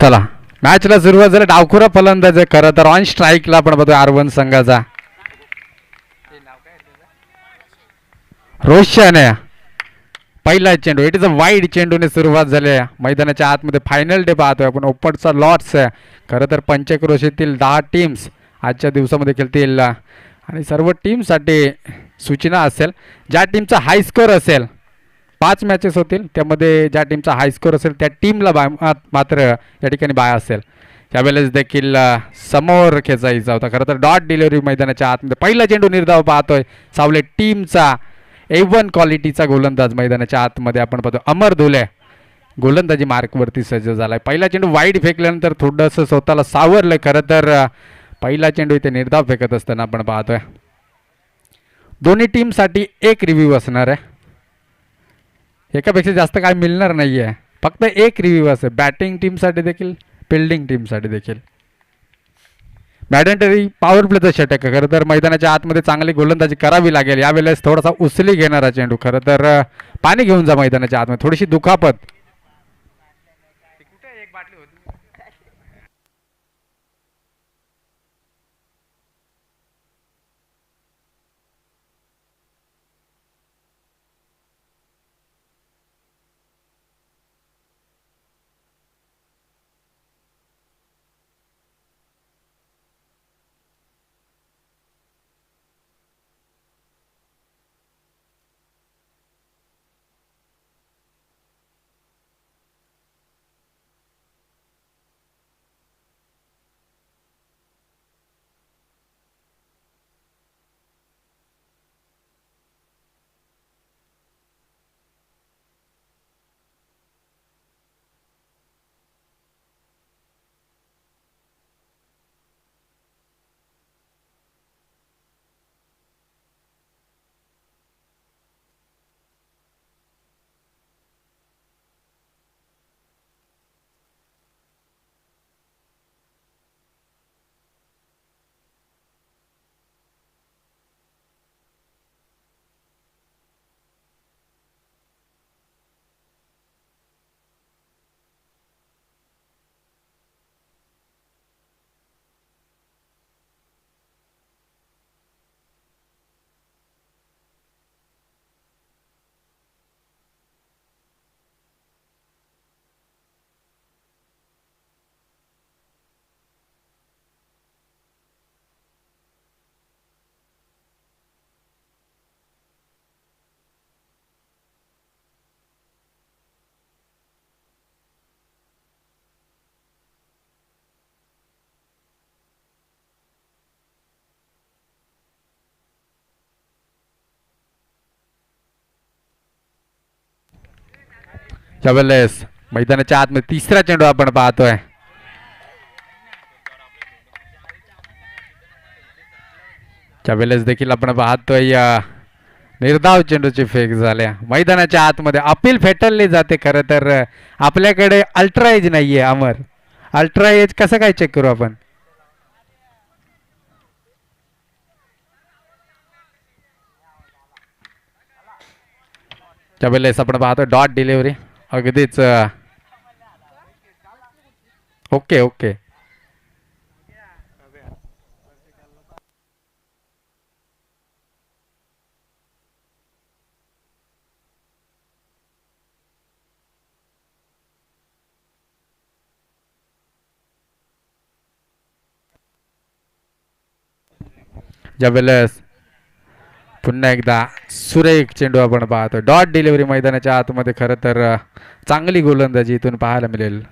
चला मॅचला सुरुवात झाली. डावखुरा फलंदाज आहे खरं तर. ऑन स्ट्राईकला आपण बघतोय R1 संघाचा रोशन आहे. पहिला चेंडू, इट इज अ वाईड चेंडूने सुरुवात झाली आहे. मैदानाच्या आतमध्ये फायनल डे पाहतोय आपण. ओपनचा लॉट्स आहे खरं तर. पंचक्रोशीतील 10 टीम्स आजच्या दिवसामध्ये खेळतील आणि सर्व टीमसाठी सूचना असेल, ज्या टीमचा हाय स्कोर असेल, 5 मॅचेस होतील त्यामध्ये ज्या टीमचा हाय स्कोर असेल त्या टीमला मात्र या ठिकाणी बाय असेल. त्यावेळेस देखील समोर खेचायचा होता खरं तर. डॉट डिलिव्हरी मैदानाच्या आतमध्ये पहिला चेंडू निर्धाव पाहतोय. सावले टीमचा A1 क्वालिटीचा गोलंदाज मैदानाच्या आतमध्ये आपण पाहतो. अमर धुले गोलंदाजी मार्कवरती सज्ज झालाय. पहिला चेंडू वाईड फेकल्यानंतर थोडंसं स्वतःला सावरलंय खरं तर. पहिला चेंडू इथे निर्धाव फेकत असताना आपण पाहतोय. दोन्ही टीमसाठी एक रिव्ह्यू असणार आहे. एकापेक्षा जास्त काय मिळणार नाही आहे. फक्त एक रिव्ह्यू असेल बॅटिंग टीमसाठी देखील, फिल्डिंग टीमसाठी देखील. मॅडेंटरी पॉवर प्लेचा षटक खरं तर. मैदानाच्या आतमध्ये चांगली गोलंदाजी करावी लागेल. यावेळेस थोडासा उचली घेणारा चेंडू खरं तर. पाणी घेऊन जा मैदानाच्या आतमध्ये. थोडीशी दुखापत. त्यावेळेस मैदानाच्या आतमध्ये तिसरा चेंडू आपण पाहतोय. त्यावेळेस देखील आपण पाहतोय निर्धाव चेंडूची फेक झाल्या. मैदानाच्या आतमध्ये अपील फेटाळली जाते खरं तर. आपल्याकडे अल्ट्रा एज नाहीये अमर. अल्ट्रा एज कसं काय चेक करू आपण? त्यावेळेस आपण पाहतो डॉट डिलिव्हरी. अगदीच ओके ओके. ज्यावेळेस पुन्हा एकदा सुरेख चेंडू आपण पाहतो. डॉट डिलिव्हरी मैदानाच्या आतमध्ये खरं तर चांगली गोलंदाजी इथून पाहायला मिळेल.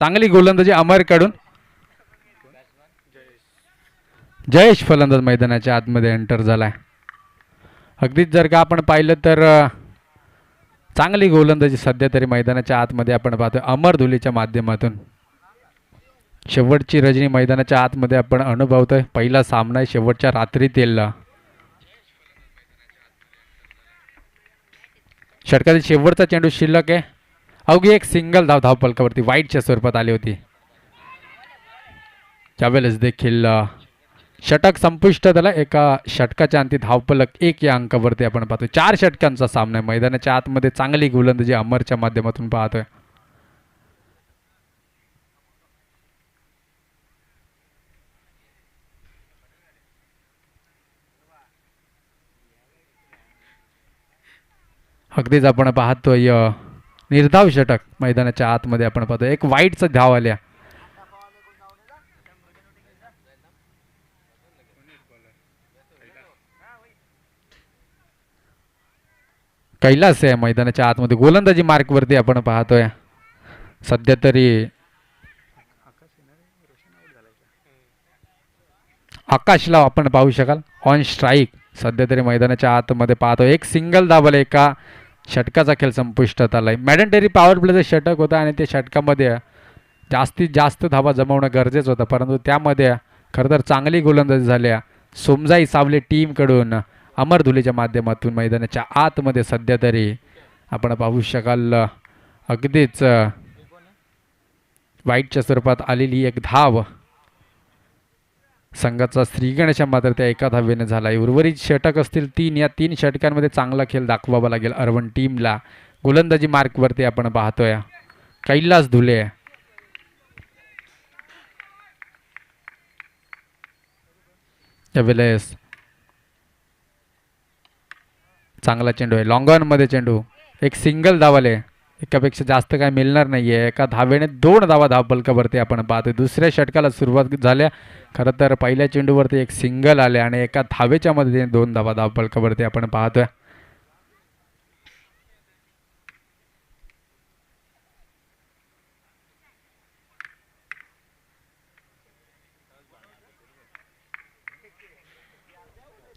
चांगली गोलंदाजी अमरकडून. जयेश फलंदाज मैदानाच्या आतमध्ये एंटर झालाय. अगदीच जर का आपण पाहिलं तर चांगली गोलंदाजी सध्या तरी मैदानाच्या आतमध्ये आपण पाहतोय अमर धुलीच्या माध्यमातून. शेवटची रजनी मैदानाच्या आतमध्ये आपण अनुभवतोय. पहिला सामना आहे शेवटच्या रात्रीतील. षटकातील शेवटचा चेंडू शिल्लक आहे. अवघी एक सिंगल धावपलकावरती वाईटच्या स्वरूपात आली होती. त्यावेळेस देखील षटक संपुष्टात आला. एका षटकाच्या अंती धावपलक 1 या अंकावरती आपण पाहतोय. 4 षटकांचा सामना आहे. मैदानाच्या आतमध्ये चांगली गोलंदाजी अमरच्या माध्यमातून पाहतोय. अगदीच आपण पाहतोय निर्धाव षटक मैदानाच्या आतमध्ये आपण पाहतोय. एक वाईटचा धाव आल्या. कैलास आहे मैदानाच्या आतमध्ये गोलंदाजी मार्कवरती आपण पाहतोय. सध्या तरी आकाशला आपण पाहू शकाल ऑन स्ट्राईक. सध्या तरी मैदानाच्या आतमध्ये पाहतो. एक सिंगल धावला. एका षटकाचा खेळ संपुष्टात आलाय. मॅडनटरी पॉवर प्लेचं षटक होतं आणि त्या षटकामध्ये जास्तीत जास्त धावा जमवणं गरजेचं होतं, परंतु त्यामध्ये खरं तर चांगली गोलंदाजी झाल्या सोमजाई सावले टीमकडून अमर धुलीच्या माध्यमातून. मैदानाच्या आतमध्ये सध्या तरी आपण पाहू शकाल अगदीच वाईटच्या स्वरूपात आलेली एक धाव संघाचा श्रीगणेशा मात्र त्या एका धावेने झाला. उर्वरित षटक असतील 3. या 3 षटकांमध्ये चांगला खेळ दाखवावा लागेल अर्बन टीमला. गोलंदाजी मार्कवरती आपण पाहतोय कैलास धुले. त्यावेळेस चांगला चेंडू आहे. लॉंग ऑनमध्ये चेंडू. एक सिंगल धावाले. एकापेक्षा जास्त काय मिळणार नाहीये. एका धावेने 2 धावा धावपलकावरती आपण पाहतोय. दुसऱ्या षटकाला सुरुवात झाल्या. खरं तर पहिल्या चेंडूवरती एक सिंगल आले आणि एका धावेच्या मदतीने 2 धावा धावपलकावरती आपण पाहतोय.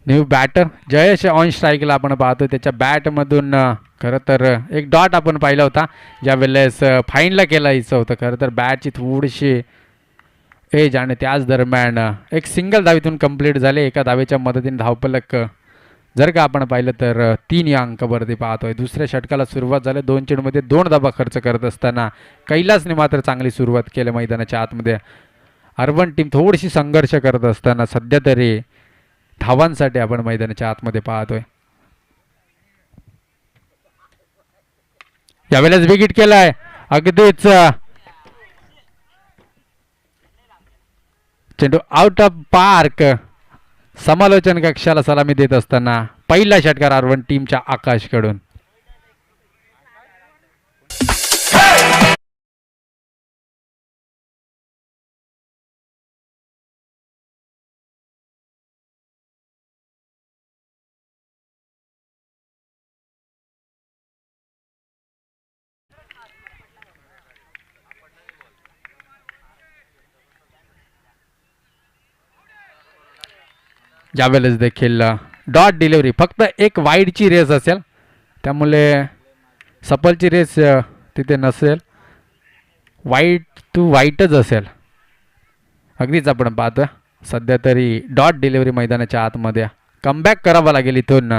न्यू बॅटर जयेश ऑन स्ट्राईकला आपण पाहतो. त्याच्या बॅटमधून खरं तर एक डॉट आपण पाहिला होता ज्या वेळेस फाईनला केलायचं होतं. खरं तर बॅटची थोडीशी एज आणि त्याच दरम्यान एक सिंगल धावीतून कंप्लीट झाले. एका धावेच्या मदतीने धावपलक जर का आपण पाहिलं तर 3 या अंकावरती पाहतोय. दुसऱ्या षटकाला सुरुवात झाली. 2 चेंडूमध्ये 2 धावा खर्च करत असताना कैलासने मात्र चांगली सुरुवात केली. मैदानाच्या आतमध्ये अर्बन टीम थोडीशी संघर्ष करत असताना सध्या तरी धावांसाठी आपण मैदानाच्या आतमध्ये पाहतोय. यावेळेस विकेट केलाय. अगदीच चेंडू आउट ऑफ पार्क. समालोचन कक्षाला सलामी देत असताना पहिला षटकार अर्बन टीमच्या आकाशकडून. यावेळेस देखील डॉट डिलिव्हरी. फक्त एक वाईडची रेस असेल, त्यामुळे सफलची रेस तिथे नसेल. वाईट टू वाईटच असेल. अगदीच आपण पाहतो सध्या तरी डॉट डिलिव्हरी मैदानाच्या आतमध्ये. कमबॅक करावा लागेल इथून.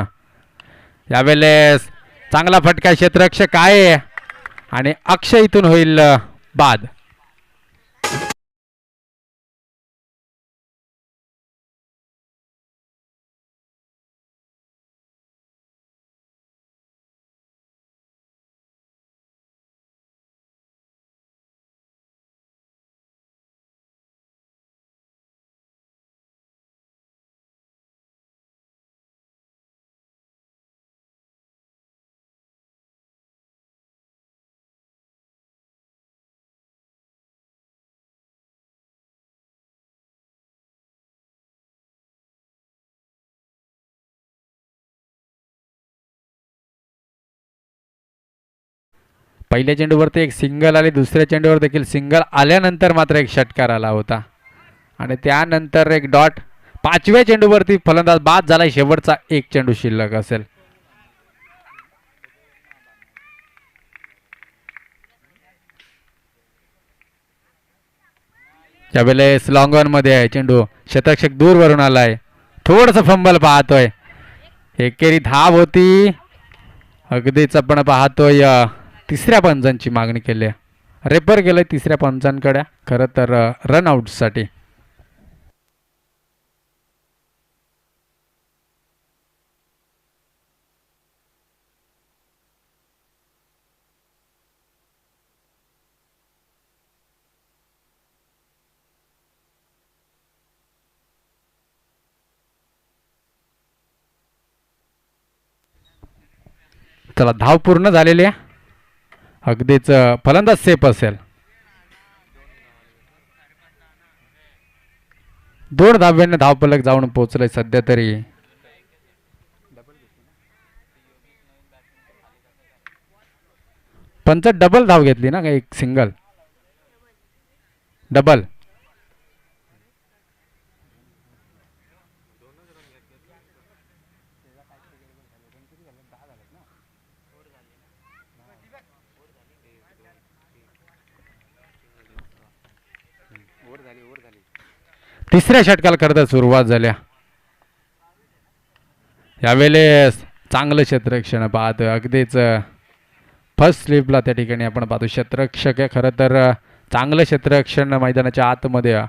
यावेळेस चांगला फटका. क्षेत्ररक्षक आहे आणि अक्षय इथून होईल बाद. पहिल्या चेंडूवरती एक सिंगल आली, दुसऱ्या चेंडूवर देखील सिंगल आल्यानंतर मात्र एक षटकार आला होता आणि त्यानंतर एक डॉट. पाचव्या चेंडूवरती फलंदाज बाद झाला. शेवटचा एक चेंडू शिल्लक असेल. त्यावेळेस लॉंग ऑन मध्ये आहे चेंडू, शतरक्षक दूर वरून आलाय, थोडस फंबल पाहतोय. एकेरी धाव होती. अगदीच आपण पाहतोय तिसऱ्या पंचांची मागणी केली आहे. रेपर गेलंय तिसऱ्या पंचांकडे खरं तर रनआउट साठी. चला धाव पूर्ण झालेली आहे. अगदीच फलंदाज सेफ असेल. 2 धाव्यांनी धावफलक जाऊन पोहोचलंय सध्या तरी. पंच डबल धाव घेतली ना, एक सिंगल डबल. तिसऱ्या षटकाला खरं तर सुरुवात झाल्या. यावेळेस चांगलं क्षेत्ररक्षण पाहतोय. अगदीच फर्स्ट स्लिपला त्या ठिकाणी आपण पाहतो क्षेत्ररक्षक आहे. खरं तर चांगलं क्षेत्ररक्षण मैदानाच्या आतमध्ये.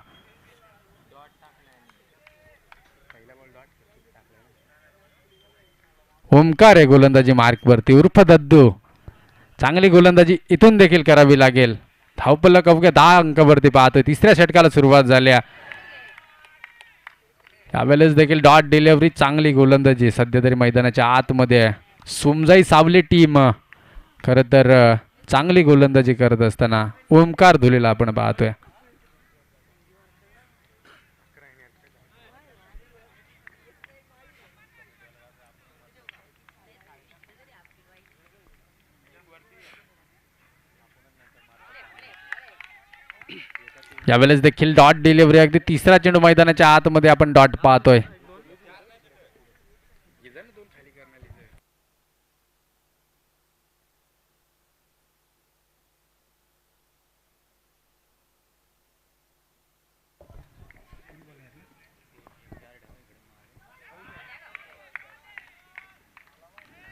ओमकार आहे गोलंदाजी मार्कवरती उर्फ दद्दू. चांगली गोलंदाजी इथून देखील करावी लागेल. धावफलक अवघ्या 10 अंकावरती पाहतोय. तिसऱ्या षटकाला सुरुवात झाल्या. यावेळेस देखील डॉट डिलिव्हरी, चांगली गोलंदाजी सध्या तरी मैदानाच्या आतमध्ये. सुमजाई सावली टीम खरं तर चांगली गोलंदाजी करत असताना ओमकार धुलेला आपण पाहतोय. यावेळेस देखील डॉट डिलिव्हरी, अगदी तिसरा चेंडू मैदानाच्या आतमध्ये आपण डॉट पाहतोय.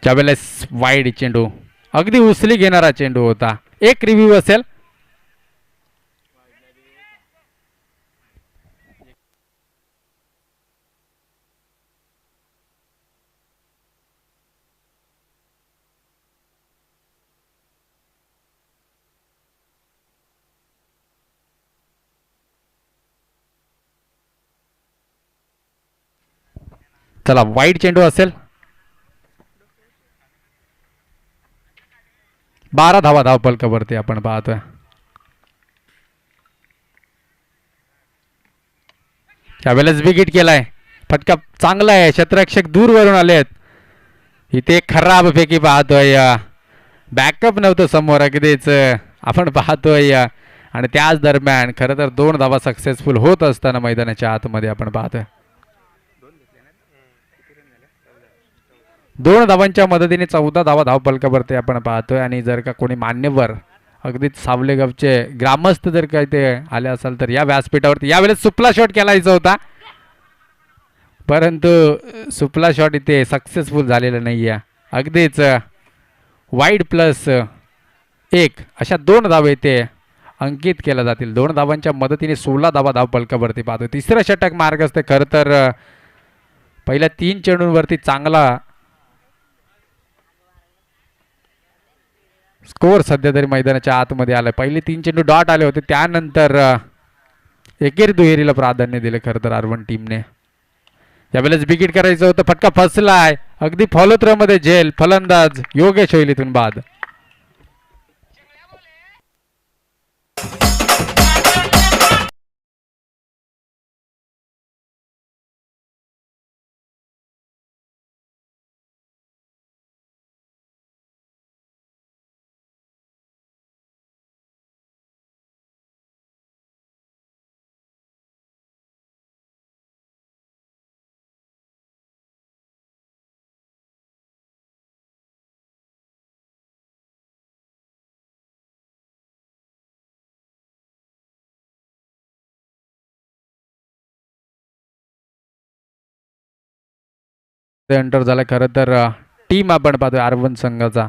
त्यावेळेस वाईड चेंडू, अगदी उचली घेणारा चेंडू होता. एक रिव्ह्यू असेल. चला वाईड चेंडू असेल. 12 धावा धावफलकावरती आपण पाहतोय. त्यावेळेस विकेट केलाय. फटका चांगला आहे. क्षेत्ररक्षक दूर वरून आलेत. इथे खराब फेकी पाहतोय. बॅकअप नव्हतं समोर अगदीच आपण पाहतोय. आणि त्याच दरम्यान खरं तर 2 धावा सक्सेसफुल होत असताना मैदानाच्या आतमध्ये आपण पाहतोय. 2 धावांच्या मदतीने 14 धावा धावफलकावरती आपण पाहतोय. आणि जर का कोणी मान्यवर अगदीच सावलेगावचे ग्रामस्थ जर काही ते आले असाल तर या व्यासपीठावरती यावेळेस सुपला शॉट केलायचा होता, परंतु सुपला शॉट इथे सक्सेसफुल झालेला नाही आहे. अगदीच वाईड प्लस 1 अशा 2 धावा इथे अंकित केल्या जातील. 2 धावांच्या मदतीने 16 धावा धावफलकावरती पाहतो. तिसरं षटक मार्ग असते. खरं तर पहिल्या 3 चेंडूंवरती चांगला स्कोर सध्या तरी मैदानाच्या आतमध्ये आलाय. पहिले 3 चेंडू डॉट आले होते, त्यानंतर एकेरी दुहेरीला प्राधान्य दिले खरं तर आरवन टीमने. यावेळेस विकेट करायचं होतं, फटका फसलाय. अगदी फॉलो थ्रो मध्ये झेल. फलंदाज योग्य शैलीतून बाद. एंटर झाला खरं तर टीम आपण पाहतोय अर्बन संघाचा.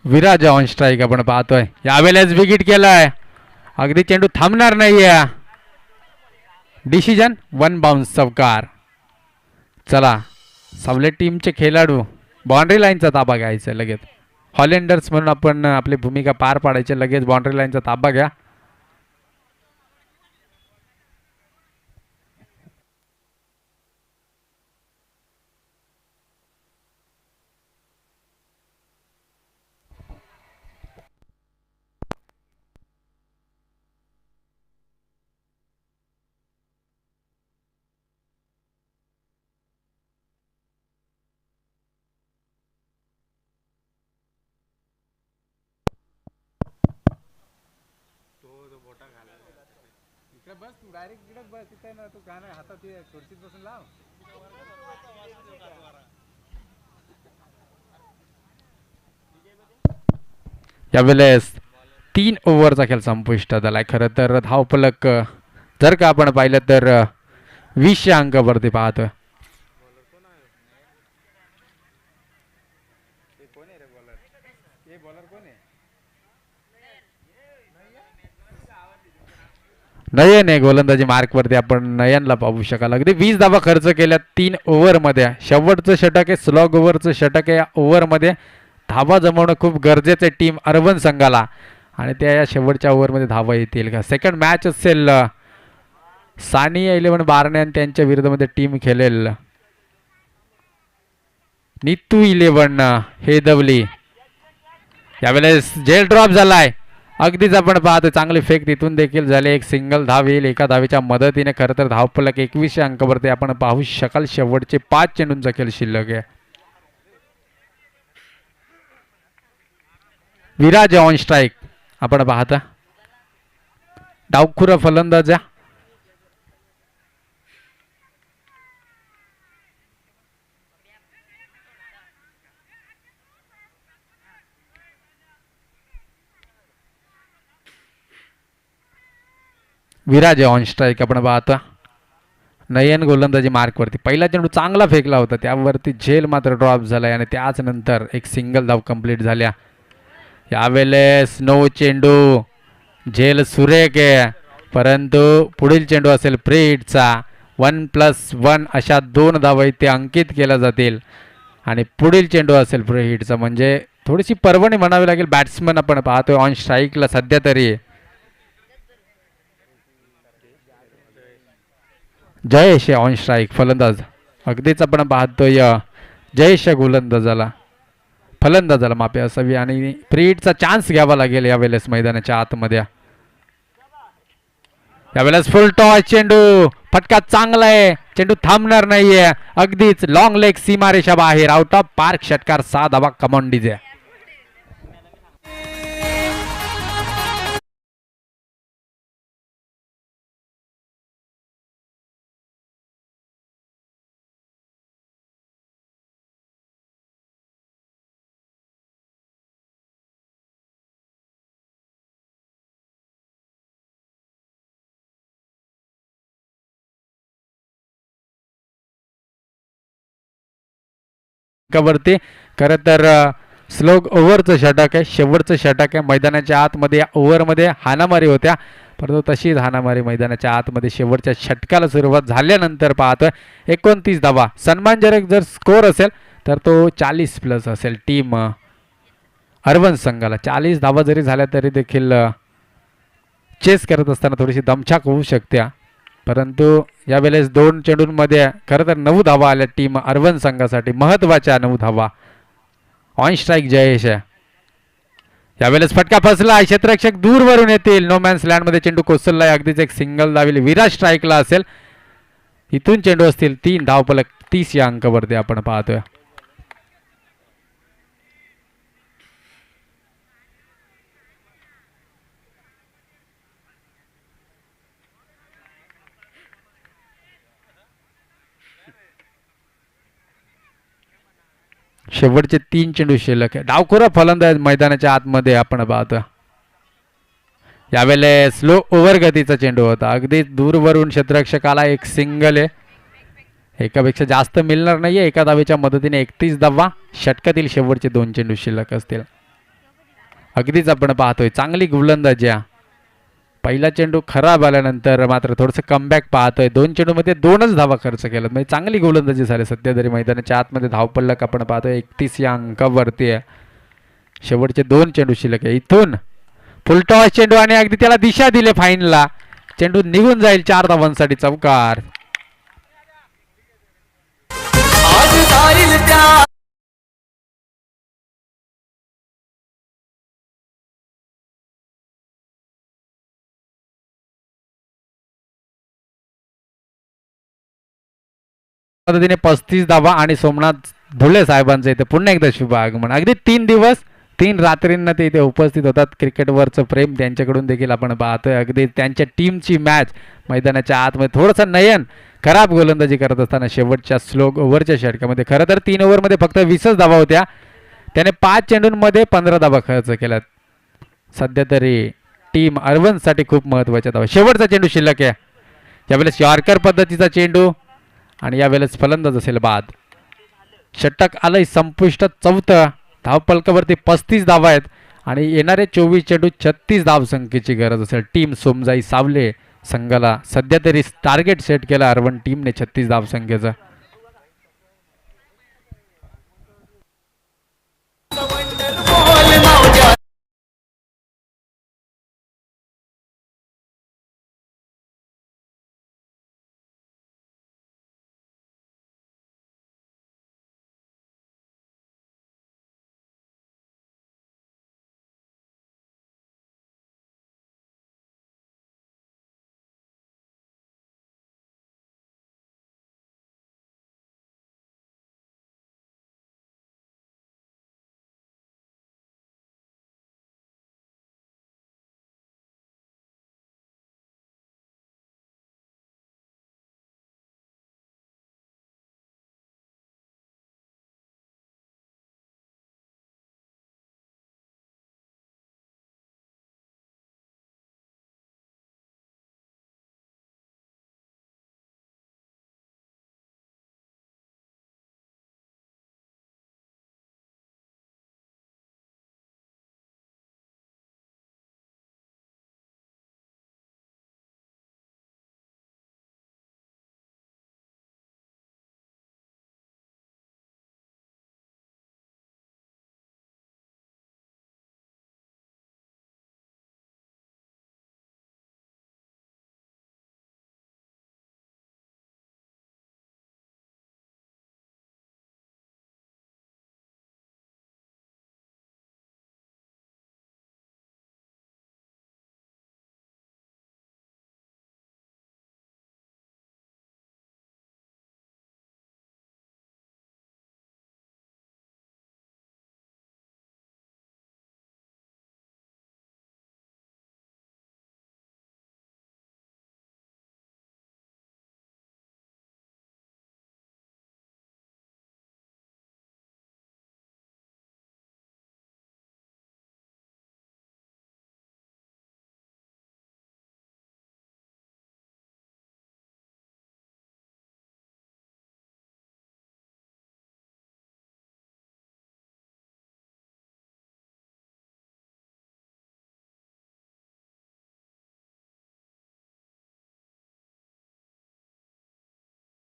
विराज ऑन स्ट्राईक आपण पाहतोय. यावेळेस विकेट केलाय. अगदी चेंडू थांबणार नाहीये. डिसिजन 1 बाउन्स चौकार. चला सावले टीमचे खेळाडू बाउंड्री लाईनचा ताबा घ्यायचा लगेच. हॉलेंडर्स म्हणून आपण आपली भूमिका पार पाडायची. लगेच बाउंड्री लाईनचा ताबा घ्या. बस तू डायरेक्ट इकडे बस. तिथे ना तू गाणं हातात खुर्चीत बसून लाव. यावेळेस 3 ओव्हरचा खेळ संपुष्टात आलाय. खरं तर धावफलक जर का आपण पाहिलं तर 20 अंकावरती पाहतोय. नयन आहे गोलंदाजी मार्कवरती. आपण नयनला पाहू शकाल. अगदी 20 धावा खर्च केल्या 3 ओव्हरमध्ये. शेवटचं षटक आहे. स्लॉग ओव्हरचं षटक आहे. या ओव्हरमध्ये धावा जमवणं खूप गरजेचं आहे टीम अर्बन संघाला. आणि त्या या शेवटच्या ओव्हरमध्ये धावा येतील का. सेकंड मॅच असेल सानिया 11 बारणे आणि त्यांच्या विरोधामध्ये टीम खेळेल नितू 11 हेदवली. यावेळेस जेल ड्रॉप झालाय. अगदीच आपण पाहतो चांगली फेक तिथून देखील झाले. एक सिंगल धाव येईल एका धावेच्या मदतीने. खरं तर धावफलक 21 अंकावरती आपण पाहू शकाल. शेवटचे 5 चेंडूंचा खेळ शिल्लक आहे. विराज ऑन स्ट्राईक आपण पाहता. डावखुरा फलंदाज. विराज ऑन स्ट्राईक आपण पाहता. नयन गोलंदाजी मार्कवरती. पहिला चेंडू चांगला फेकला होता. त्यावरती झेल मात्र ड्रॉप झालाय आणि त्याच नंतर एक सिंगल धाव कंप्लीट झाल्या. यावेळेस 9 चेंडू. झेल सुरेख आहे. परंतु पुढील चेंडू असेल प्रीटचा. 1+1 अशा 2 धावा इथे अंकित केल्या जातील. आणि पुढील चेंडू असेल प्रीटचा. म्हणजे थोडीशी पर्वणी म्हणावी लागेल. बॅट्समन आपण पाहतोय ऑन स्ट्राईकला सध्या तरी. जयेश ऑन स्ट्राईक फलंदाज. अगदीच आपण पाहतोय जयेश गोलंदाजाला फलंदाजाला माफी असावी. आणि प्रीटचा चान्स घ्यावा लागेल यावेळेस मैदानाच्या आतमध्ये. यावेळेस फुल टॉस चेंडू. फटका चांगला आहे. चेंडू थांबणार नाहीये. अगदीच लॉंग लेग सीमारेषा बाहेर. Out of park. षटकार 6 धावा कमॉन डीजे. वरती खरं तर स्लोग ओव्हरचं षटक आहे. शेवटचं षटक आहे. मैदानाच्या आतमध्ये या ओव्हरमध्ये हाणामारी होत्या. परंतु तशीच हाणामारी मैदानाच्या आतमध्ये शेवटच्या षटकाला सुरुवात झाल्यानंतर पाहतोय 29 धावा. सन्मानजनक जर स्कोअर असेल तर तो 40+ असेल. टीम अर्बन संघाला 40 धावा जरी झाल्या तरी देखील चेस करत असताना थोडीशी दमछाक होऊ शकते. परंतु यावेळेस 2 चेंडूंमध्ये खरं तर 9 धावा आल्या टीम अर्बन संघासाठी. महत्त्वाच्या 9 धावा. On strike Jayesh. यावेळेस फटका फसला. क्षेत्ररक्षक दूरवरून येतील. नो मॅन्स लँडमध्ये चेंडू कोसळलाय. अगदीच एक सिंगल धावेल. विराज स्ट्राईकला असेल. इथून चेंडू असतील 3 धावफलक 30 या अंकावरती आपण पाहतोय. शेवटचे 3 चेंडू शिल्लक आहे. डावखुरा फलंदाज मैदानाच्या आतमध्ये आपण पाहतो. यावेळेस स्लो ओव्हर गतीचा चेंडू होता. अगदी दूरवरून क्षेत्ररक्षकाला एक सिंगल आहे. एकापेक्षा जास्त मिळणार नाहीये. एका धावेच्या मदतीने 31 धावा. षटकातील शेवटचे 2 चेंडू शिल्लक असतील. अगदीच आपण पाहतोय चांगली गोलंदाजी. पहिला चेंडू खराब आल्यानंतर मात्र थोडंसं कमबॅक पाहतोय. 2 चेंडूमध्ये 2च धावा खर्च केल्यात. म्हणजे चांगली गोलंदाजी झाली. सध्या तरी मैदानाच्या आतमध्ये धावपल्लक आपण पाहतोय 31 या अंकावरती आहे. शेवटचे 2 चेंडू शिल्लक आहे. इथून फुलटॉस चेंडू आणि अगदी त्याला दिशा दिली फाईनला. चेंडू निघून जाईल 4 धावांसाठी चौकार. पद्धतीने 35 धावा आणि सोमनाथ धुळे साहेबांचं इथे पुन्हा एकदा शुभ आगमन. अगदी 3 दिवस 3 रात्रींना ते इथे उपस्थित होतात. क्रिकेटवरचं प्रेम त्यांच्याकडून देखील आपण पाहतोय. अगदी त्यांच्या टीमची मॅच मैदानाच्या आतमध्ये थोडंसं नयन खराब गोलंदाजी करत असताना शेवटच्या स्लो ओव्हरच्या षटकामध्ये खरं तर 3 ओव्हरमध्ये फक्त 20च धावा होत्या. त्याने 5 चेंडूंमध्ये 15 धावा खर्च केल्यात. सध्या तरी टीम अरवनसाठी खूप महत्त्वाच्या धावा. शेवटचा चेंडू शिल्लक आहे. यावेळेस यॉर्कर पद्धतीचा चेंडू आणि यावेळेस फलंदाज असेल बाद. षटक आलंय संपुष्टात. 4थं धावपलकावरती 35 धावा आहेत आणि येणारे 24 चेंडू 36 धावसंख्येची गरज असेल. टीम सोमजाई सावले संघाला सध्या तरी टार्गेट सेट केलं अरवन टीमने 36 धावसंख्येचं.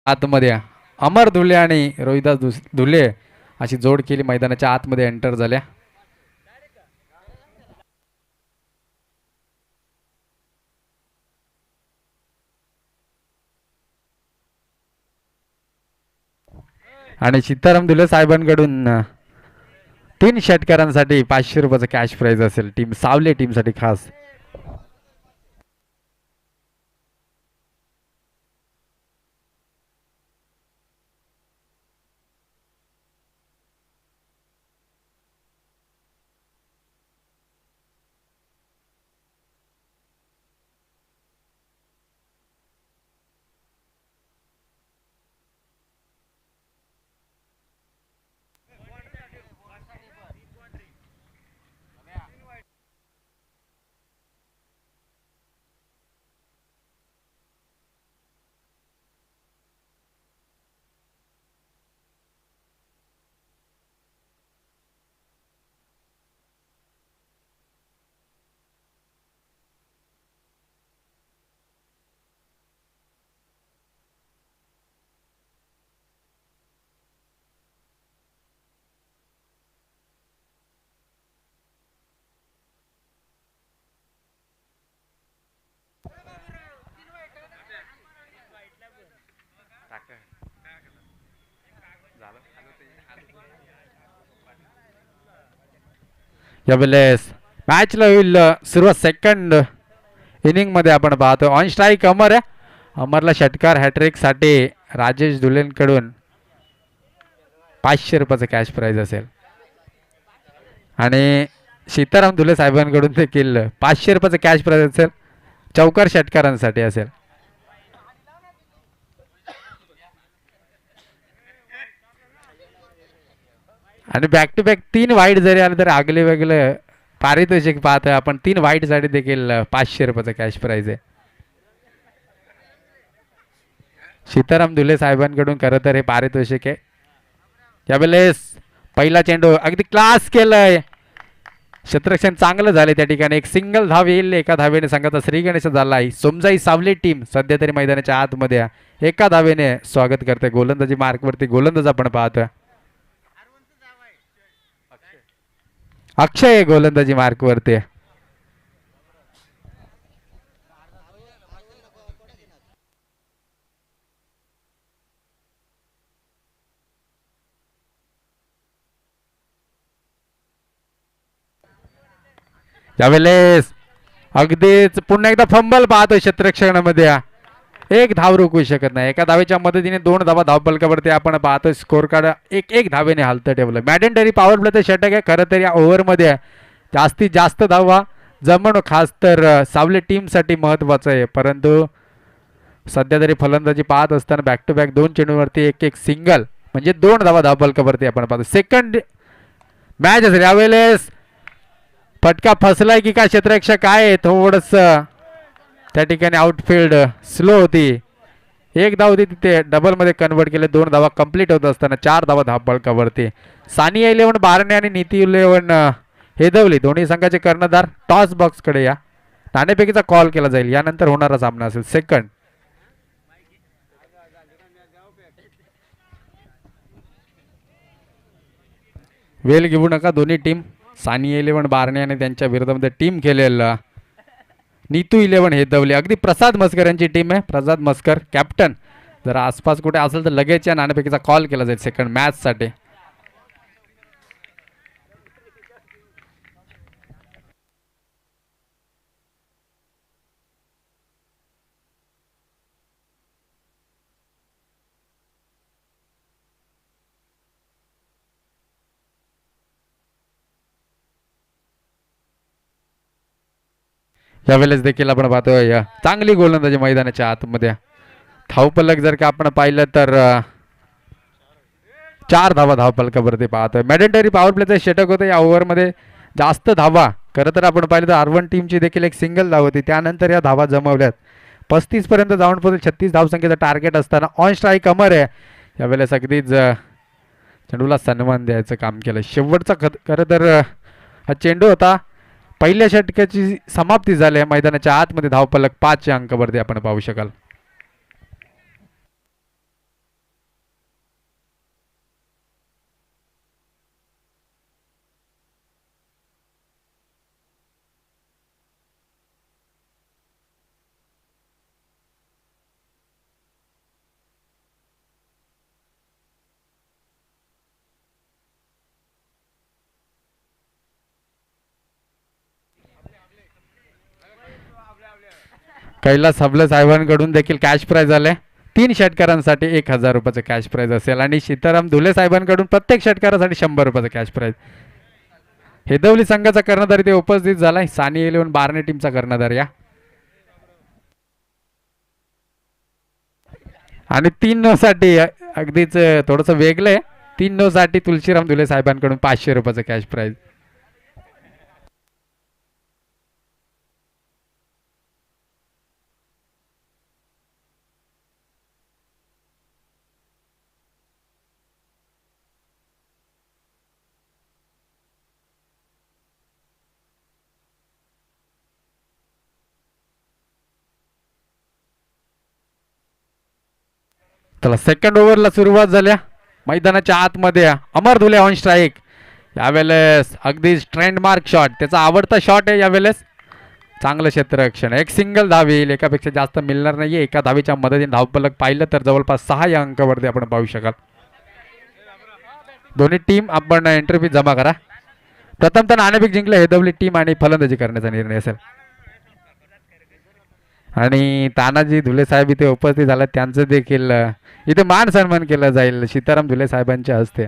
आतमध्ये अमर धुले आणि रोहिदास धुले अशी जोड केली मैदानाच्या आतमध्ये एंटर झाल्या. आणि सीताराम धुले साहेबांकडून 3 षटकारांसाठी 500 रुपयाचा कॅश प्राइज असेल टीम सावले टीमसाठी खास. यावेळेस मॅचला होईल सुरुवात सेकंड इनिंग मध्ये आपण पाहतो. ऑन स्ट्राईक अमर आहे. अमरला षटकार हॅट्रिक साठी राजेश धुलेंकडून 500 रुपयाचं कॅश प्राइज असेल आणि सीताराम धुले साहेबांकडून देखील 500 रुपयाचं कॅश प्राइज असेल. चौकार षटकारांसाठी असेल. आणि बॅक टू बॅक 3 वाईट जरी आले तर आगले वेगळे पारितोषिक पाहतोय आपण. 3 वाईट साठी देखील 500 रुपयाचं कॅश प्राइज आहे. सीताराम धुले साहेबांकडून खरं तर हे पारितोषिक आहे. यावेळेस पहिला चेंडू अगदी क्लास केलंय. क्षेत्ररक्षण चांगलं झाले त्या ठिकाणी. एक सिंगल धाव येईल. एका धावेने संघाचा श्री गणेश झाला आहे. सोमजाई सावले टीम सध्या तरी मैदानाच्या आतमध्ये एका धावेने स्वागत करते. गोलंदाजी मार्कवरती गोलंदाज आपण पाहतोय. अक्षय गोलंदाजी मार्कवरती. यावेळेस अगदीच पुन्हा एकदा फंबल पाहतोय क्षेत्ररक्षणामध्ये. एक धाव रोखू शकत नाही. एका धावेच्या मदतीने 2 धावा धावफलकावरती आपण पाहतोय. स्कोर कार्ड एक धावेने हालतं ठेवलं. मॅडेंटरी पॉवर प्लेचं षटक आहे. खरं तर या ओव्हरमध्ये जास्तीत जास्त धावा जमवणं खास तर सावले टीमसाठी महत्त्वाचं आहे. परंतु सध्या तरी फलंदाजी पाहत असताना बॅक टू बॅक 2 चेंडूवरती एक सिंगल म्हणजे 2 धावा धावफलकावरती आपण पाहतो. सेकंड मॅच असेल. यावेळेस फटका फसलाय की काय क्षेत्ररक्षक आहे थोडस त्या ठिकाणी. आउटफील्ड स्लो होती. 1 धाव होती तिथे डबल मध्ये कन्वर्ट केले. 2 धावा कंप्लीट होत असताना 4 धावा धावफलकावरती. सानिया 11 बारणे आणि नीती 11 हेदवली दोन्ही संघाचे कर्णधार टॉस बॉक्स कडे या. नाणेफेकीचा कॉल केला जाईल. यानंतर होणारा सामना असेल. सेकंड वेल घेऊ नका. दोन्ही टीम सानिया 11 बारणे आणि त्यांच्या विरोधामध्ये टीम खेळेल नीतू 11 हेदवली. अगदी प्रसाद मस्कर यांची टीम आहे. प्रसाद मस्कर कॅप्टन. जर आसपास कुठे असेल तर लगेच या नाणेफेकीचा कॉल केला जाईल सेकंड मॅच साठी. यावेळेस देखील आपण पाहतोय चांगली गोलंदाजी मैदानाच्या आतमध्ये. धावफलक जर का आपण पाहिलं तर 4 धावा धावफलकावरती पाहतोय. मॅडेंटरी पॉवर प्लेचं षटक होतं या ओव्हरमध्ये. जास्त धावा खरं तर आपण पाहिलं तर R1 टीमची देखील एक सिंगल धाव होती. त्यानंतर या धावा जमवल्यात. 35 पर्यंत जाऊन पोहोचेल. 36 धावसंख्येचं टार्गेट असताना ऑन स्ट्राईक अमर आहे. यावेळेस अगदीच चेंडूला सन्मान द्यायचं काम केलं. शेवटचा खरं तर हा चेंडू होता. पहिल्या षटकाची समाप्ती झाली आहे. मैदानाच्या आतमध्ये धावफलक 5 अंकावरती आपण पाहू शकाल. कैलास हबले साहेबांकडून देखील कॅश प्राइज आले. 3 षटकारांसाठी 1000 रुपयाचं कॅश प्राइज असेल आणि सीताराम धुले साहेबांकडून प्रत्येक षटकारासाठी 100 रुपयाचं कॅश प्राइज. हेदवली संघाचा कर्णधार इथे उपस्थित झालाय. सानिया 11 बारणे टीमचा कर्णधार या. आणि 3 साठी अगदीच थोडंसं वेगळं आहे. 3 साठी तुलसीराम धुले साहेबांकडून 500 रुपयाचं कॅश प्राइज. चला सेकंड ओव्हरला सुरुवात झाल्या. मैदानाच्या आतमध्ये अमर धुले ऑन स्ट्राईक. यावेळेस अगदी ट्रेंडमार्क शॉट त्याचा आवडता शॉट आहे. यावेळेस चांगलं क्षेत्ररक्षण, एक सिंगल धाव येईल, एकापेक्षा जास्त मिळणार नाहीये. एका धावेच्या मदतीने धावफलक पाहिलं तर जवळपास 6 या अंकावरती आपण पाहू शकाल. दोन्ही टीम आपण एंट्री फी जमा करा. प्रथम तर नाणेफेक जिंकले हेदवली टीम आणि फलंदाजी करण्याचा निर्णय असेल. आणि तानाजी धुले साहेब इथे उपस्थित झाले, त्यांचं देखील इथे मान सन्मान केला जाईल सीताराम धुले साहेबांच्या हस्ते.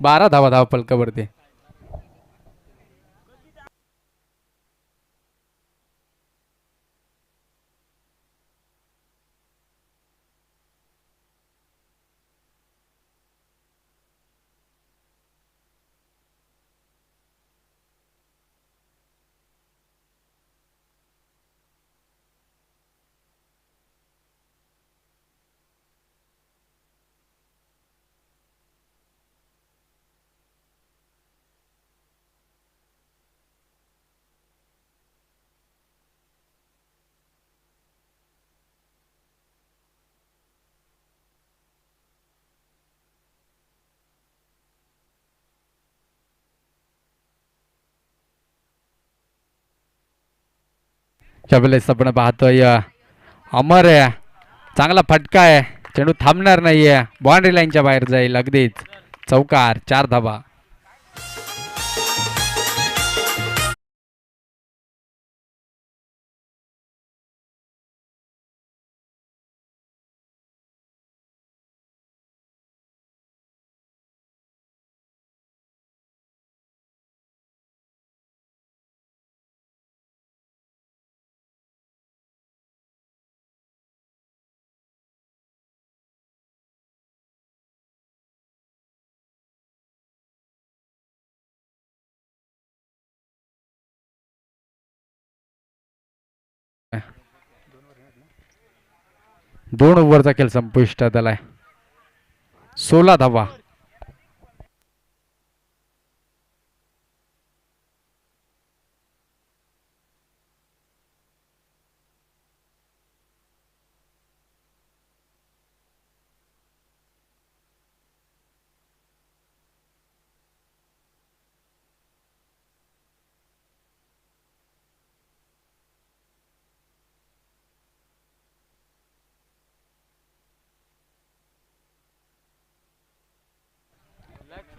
बारा धावा धावफलकावरती. त्यावेळेस आपण पाहतोय अमर आहे, चांगला फटका आहे, चेंडू थांबणार नाहीये, बाउंड्री लाईनच्या बाहेर जाईल. अगदीच चौकार, 4 धावा. दोन ओव्हरचा खेळ संपुष्टात आलाय. 16 धावा.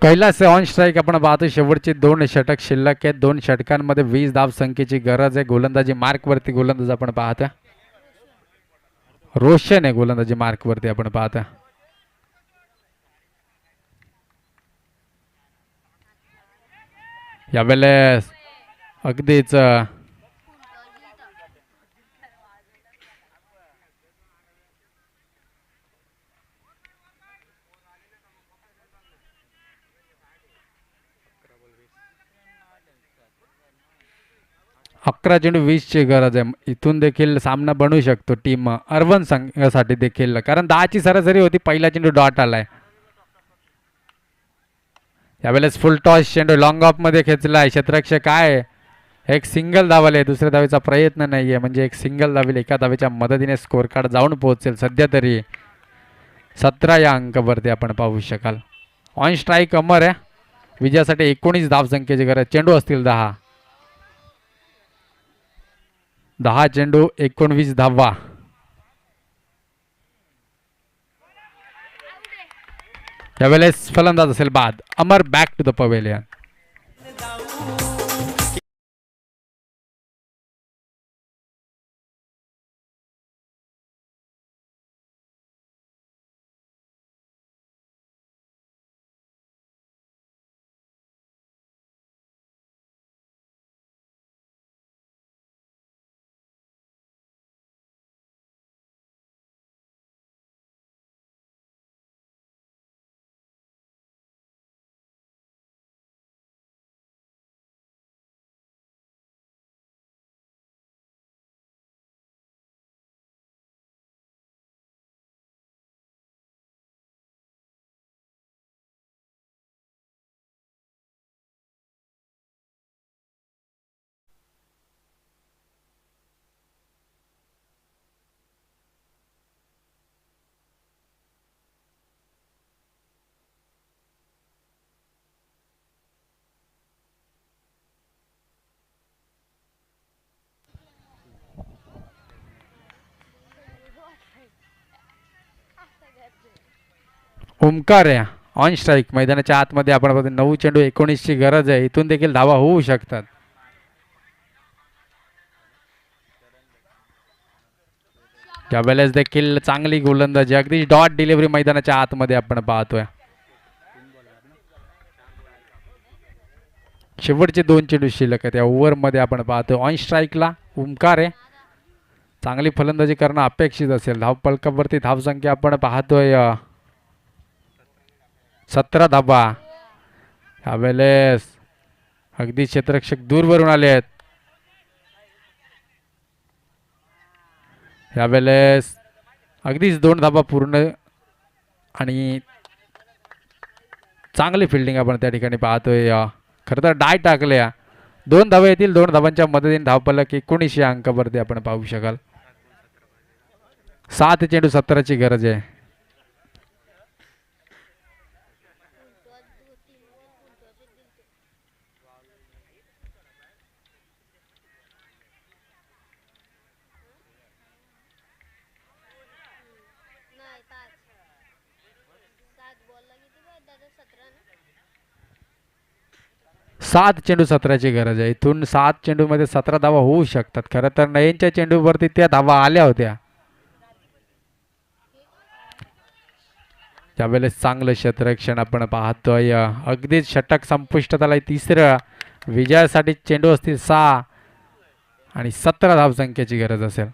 कैलास ऑन स्ट्राईक आपण पाहतो. शेवटचे 2 षटक शिल्लक आहेत. 2 षटकांमध्ये 20 धाव संख्येची गरज आहे. गोलंदाजी मार्कवरती गोलंदाज आपण पाहतोय. रोशन आहे गोलंदाजी मार्कवरती आपण पाहतोय. यावेळेस अगदीच अकरा चेंडू 20ची गरज आहे. इथून देखील सामना बनवू शकतो टीम अर्बन संघासाठी देखील, कारण 10ची सरासरी होती. पहिला चेंडू डॉट आलाय. यावेळेस फुल टॉस चेंडू लॉंग ऑफ मध्ये खेचलाय. क्षेत्ररक्षक काय एक सिंगल धावले. दुसऱ्या धावेचा प्रयत्न नाहीये, म्हणजे एक सिंगल धावेल. एका धावेच्या मदतीने स्कोर कार्ड जाऊन पोहोचेल. सध्या तरी 17 या अंकावरती आपण पाहू शकाल. ऑन स्ट्राईक अमर आहे. विजयासाठी 19 धावसंख्येची गरज. चेंडू असतील 10. 10 चेंडू 19 धावा. यावेळेस फलंदाज असेल बाद. Amar back to the pavilion. Omkar आहे ऑन स्ट्राईक. मैदानाच्या आतमध्ये आपण बघतो. 9 चेंडू 19ची गरज आहे. इथून देखील धावा होऊ शकतात. त्यावेळेस देखील चांगली गोलंदाजी, अगदी डॉट डिलिव्हरी मैदानाच्या आतमध्ये आपण पाहतोय. शेवटचे 2 चेंडू शिल्लक आहेत. या ओव्हरमध्ये आपण पाहतोय ऑन स्ट्राईकला ओमकार आहे. चांगली फलंदाजी करणं अपेक्षित असेल. धाव पलकावरती धावसंख्या आपण पाहतोय 17 धावा. यावेळेस अगदी क्षेत्ररक्षक दूरवरून आले आहेत. यावेळेस अगदीच 2 धावा पूर्ण आणि चांगली फिल्डिंग आपण त्या ठिकाणी पाहतोय. खरं तर डाय टाकल्या. 2 धावा येतील. 2 धावांच्या मदतीने धावपलक 19 या अंकावरती आपण पाहू शकाल. 7 चेंडू 17ची गरज आहे. सात चेंडू 17ची गरज आहे. इथून 7 चेंडूमध्ये 17 धावा होऊ शकतात. खरं तर नयनच्या चेंडूवरती त्या धावा आल्या होत्या. त्यावेळेस चांगलं क्षेत्ररक्षण आपण पाहतोय. अगदीच षटक संपुष्टात आलाय. तिसरं विजयासाठी चेंडू असतील 6 आणि 17 धावसंख्येची गरज असेल.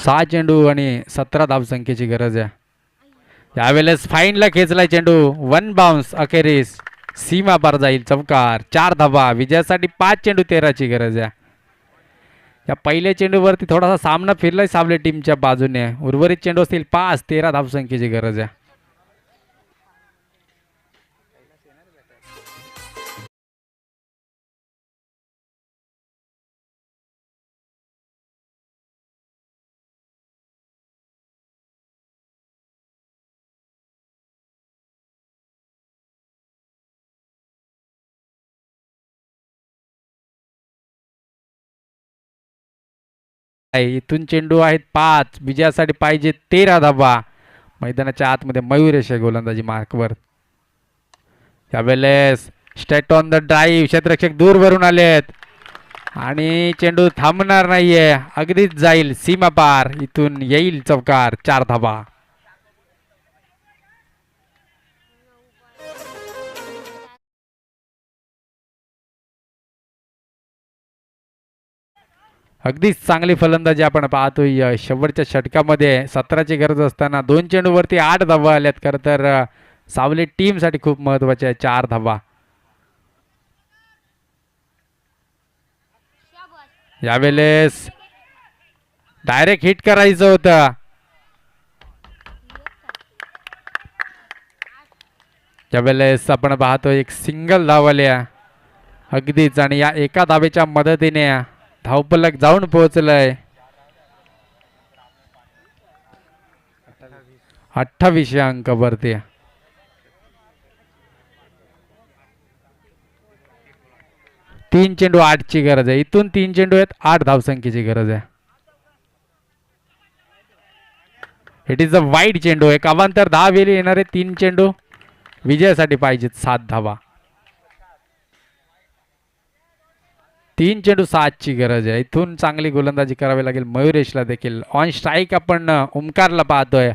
6 चेंडू आणि 17 धावसंख्येची गरज आहे. यावेळेस फाईनला खेचलाय चेंडू, 1 बाउन्स अखेरीस सीमा पार जाईल, चौकार, 4 धावा. विजयासाठी 5 चेंडू 13ची गरज आहे. या पहिल्या चेंडूवरती थोडासा सामना फिरलाय सावले टीमच्या बाजूने. उर्वरित चेंडू असतील 5, 13 धावसंख्येची गरज आहे. इथून चेंडू आहेत 5, विजयासाठी पाहिजे 13 धावा. मैदानाच्या आतमध्ये मयूर आहे गोलंदाजी मार्कवर. यावेळेस स्ट्रेट ऑन द ड्राईव्ह, क्षेत्ररक्षक दूर भरून आलेत आणि चेंडू थांबणार नाहीये, अगदीच जाईल सीमा पार. इथून येईल चौकार, 4 धावा. अगदीच चांगली फलंदाजी आपण पाहतोय. शेवटच्या षटकामध्ये 17ची गरज असताना 2 चेंडूवरती 8 धावा आल्यात. खरं तर सावली टीमसाठी खूप महत्वाचे आहे 4 धावा. यावेळेस डायरेक्ट हिट करायचं होतं. यावेळेस आपण पाहतोय एक सिंगल धाव आल्या अगदीच, आणि या एका धावेच्या मदतीने धावपलक जाऊन पोहोचलंय. 28 अंक वरती. 3 चेंडू 8ची गरज आहे. इथून 3 चेंडू आहेत, 8 धावसंख्येची गरज आहे. इट इज अ वाईड चेंडू. एक अवांतर 10 वेळी येणारे 3 चेंडू विजयासाठी पाहिजेत 7 धावा. 3 चेंडू 7ची गरज आहे. इथून चांगली गोलंदाजी करावी लागेल मयुरेशला देखील. ऑन स्ट्राईक आपण ओमकारला पाहतोय.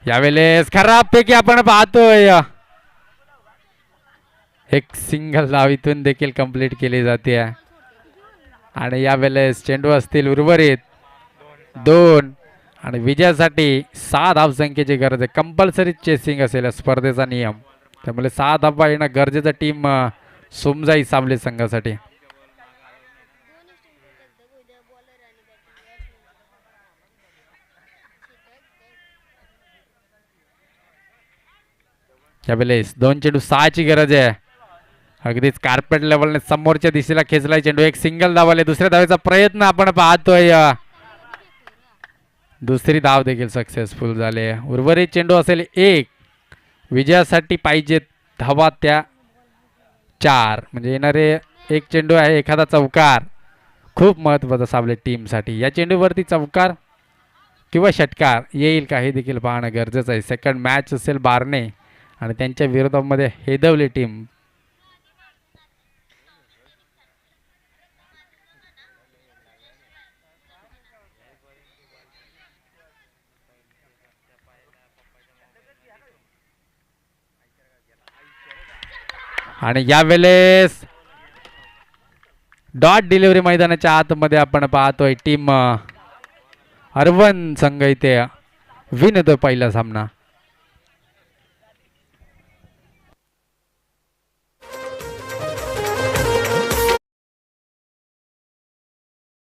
यावेळेस खराब पैकी आपण पाहतोय एक सिंगल धाव इथून देखील कंप्लीट केली जाते. आणि यावेळेस चेंडू असतील उर्वरित 2 आणि विजयासाठी 6 धावसंख्येची गरज आहे. कंपल्सरी चेसिंग असेल या स्पर्धेचा नियम, त्यामुळे 6 धावा येणं गरजेचं टीम सोमजाई सावली संघासाठी. यावेळेस 2 चेंडू 6ची गरज आहे. अगदीच कार्पेट लेवलने समोरच्या दिशेला खेचलाय चेंडू. एक सिंगल धाव आले. दुसऱ्या धावेचा प्रयत्न आपण पाहतोय. दुसरी धाव देखील सक्सेसफुल झाले. उर्वरित चेंडू असेल 1. विजयासाठी पाहिजे धावा त्या 4, म्हणजे येणारे एक चेंडू आहे एखादा चौकार, खूप महत्त्वाचा सावले टीमसाठी. या चेंडूवरती चौकार किंवा षटकार येईल का हे देखील पाहणं गरजेचं आहे. सेकंड मॅच असेल बारणे आणि त्यांच्या विरोधामध्ये हेदवली टीम. आणि यावेळेस डॉट डिलिव्हरी मैदानाच्या आतमध्ये आपण पाहतोय टीम अरवन संघ इथे विन होतो पहिला सामना.